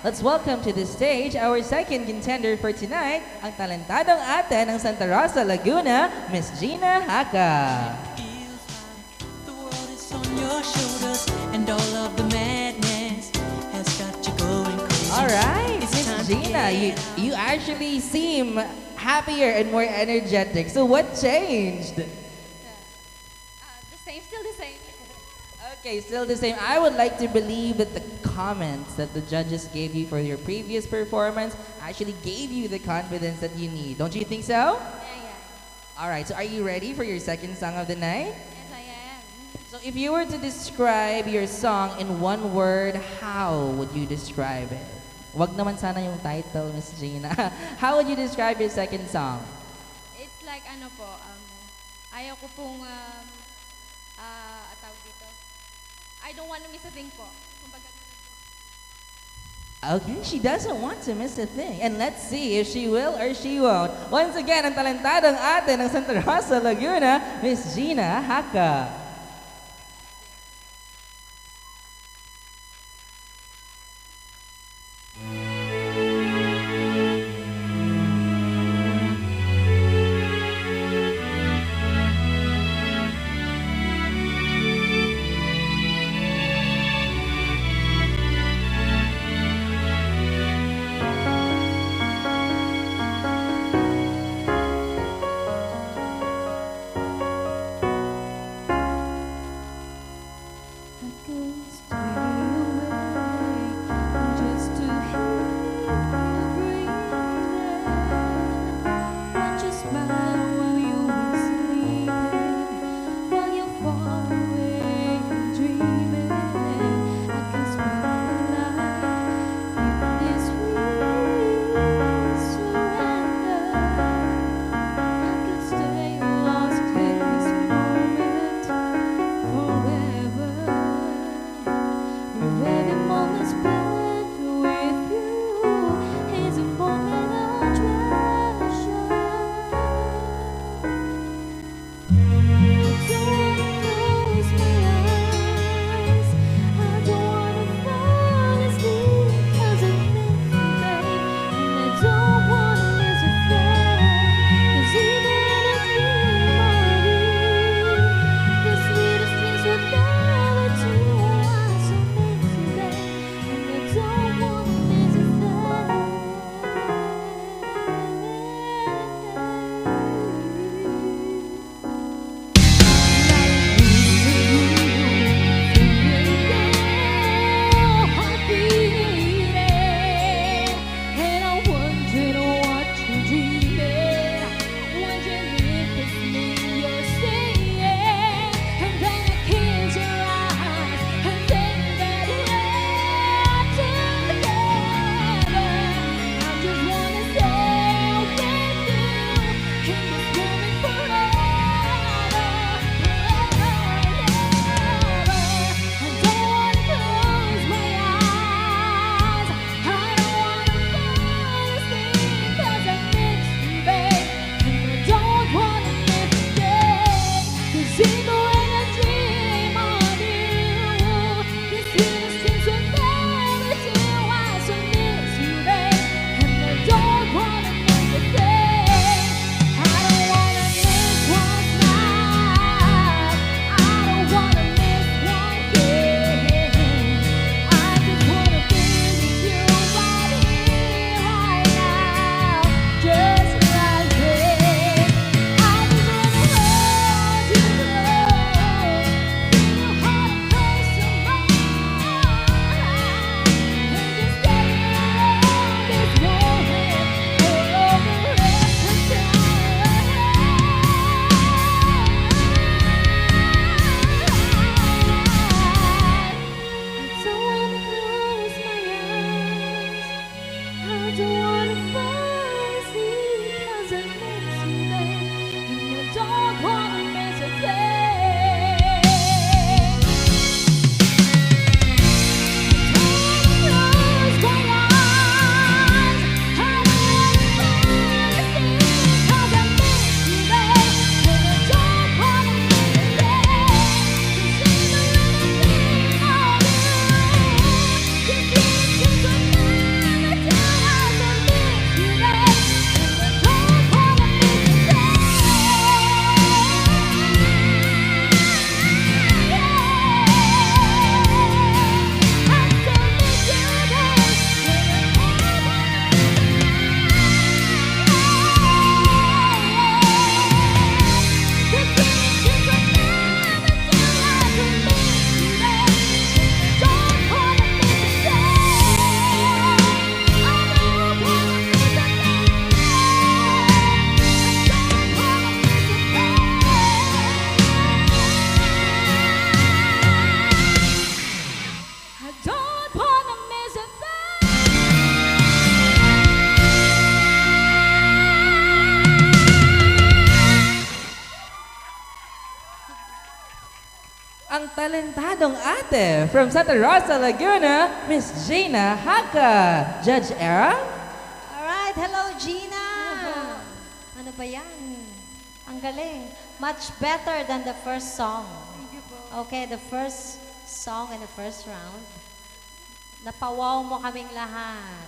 let's welcome to the stage our second contender for tonight, ang talentadong ate ng Santa Rosa, Laguna, Miss Gina Haka. Feels like the world is on your shoulders, and all of the madness has got you going crazy. All right, It's Miss time to Gina, get you actually seem happier and more energetic. So what changed? The same, still the same. Okay, still the same. I would like to believe that the comments that the judges gave you for your previous performance actually gave you the confidence that you need. Don't you think so? Yeah. All right, so are you ready for your second song of the night? Yes, I am. So if you were to describe your song in one word, how would you describe it? Wag naman sana yung title, Miss Gina. How would you describe your second song? It's like ano po, ayaw ko pong, tawag dito. I don't want to miss a thing po. Kumbaga, Okay, she doesn't want to miss a thing. And let's see if she will or she won't. Once again, ang talentadong ate ng Santa Rosa, Laguna, Miss Gina Haka. ang talentadong ate from Santa Rosa, Laguna, Miss Gina Haka. Judge Era? Alright, hello Gina! Ano ba yan? Ang galing. Much better than the first song. Okay, the first song in the first round. Napawaw mo kaming lahat.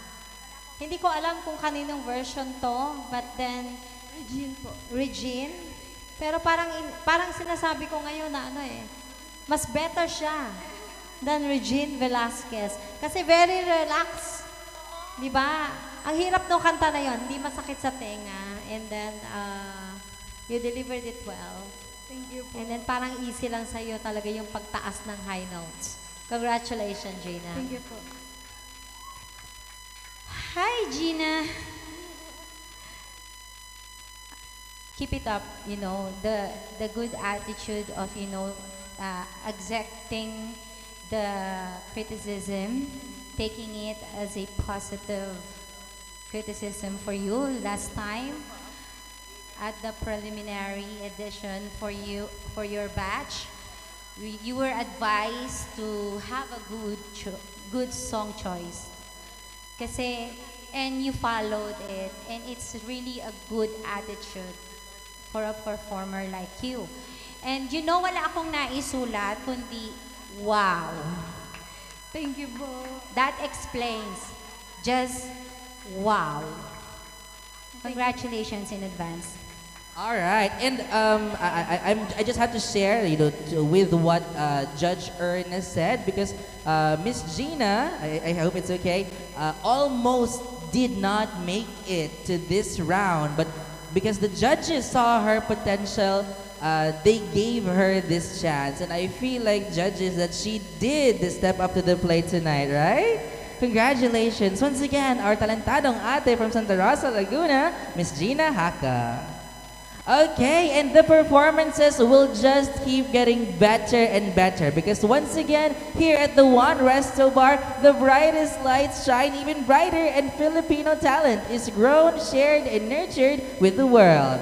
Hindi ko alam kung kaninong version to, but then... Regine po. Regine? Pero parang sinasabi ko ngayon na ano mas better siya than Regine Velasquez. Kasi very relaxed. Di ba? Ang hirap ng kanta na yon, hindi masakit sa tenga. And then, you delivered it well. Thank you po. And then parang easy lang sa'yo talaga yung pagtaas ng high notes. Congratulations, Gina. Thank you po. Hi, Gina. Keep it up, the good attitude of, accepting the criticism, taking it as a positive criticism for you last time at the preliminary edition for your batch. You were advised to have a good song choice. And you followed it, and it's really a good attitude for a performer like you. And wala akong naisulat, kundi wow. Thank you po. That explains. Just wow. Congratulations in advance. All right, and I just had to share, with what Judge Ernest said, because Miss Gina, I hope it's okay, almost did not make it to this round, but because the judges saw her potential, they gave her this chance, and I feel like judges that she did step up to the plate tonight, right? Congratulations once again, our talentadong ate from Santa Rosa, Laguna, Miss Gina Haka. Okay, and the performances will just keep getting better and better because once again, here at the One Resto Bar, the brightest lights shine even brighter and Filipino talent is grown, shared, and nurtured with the world.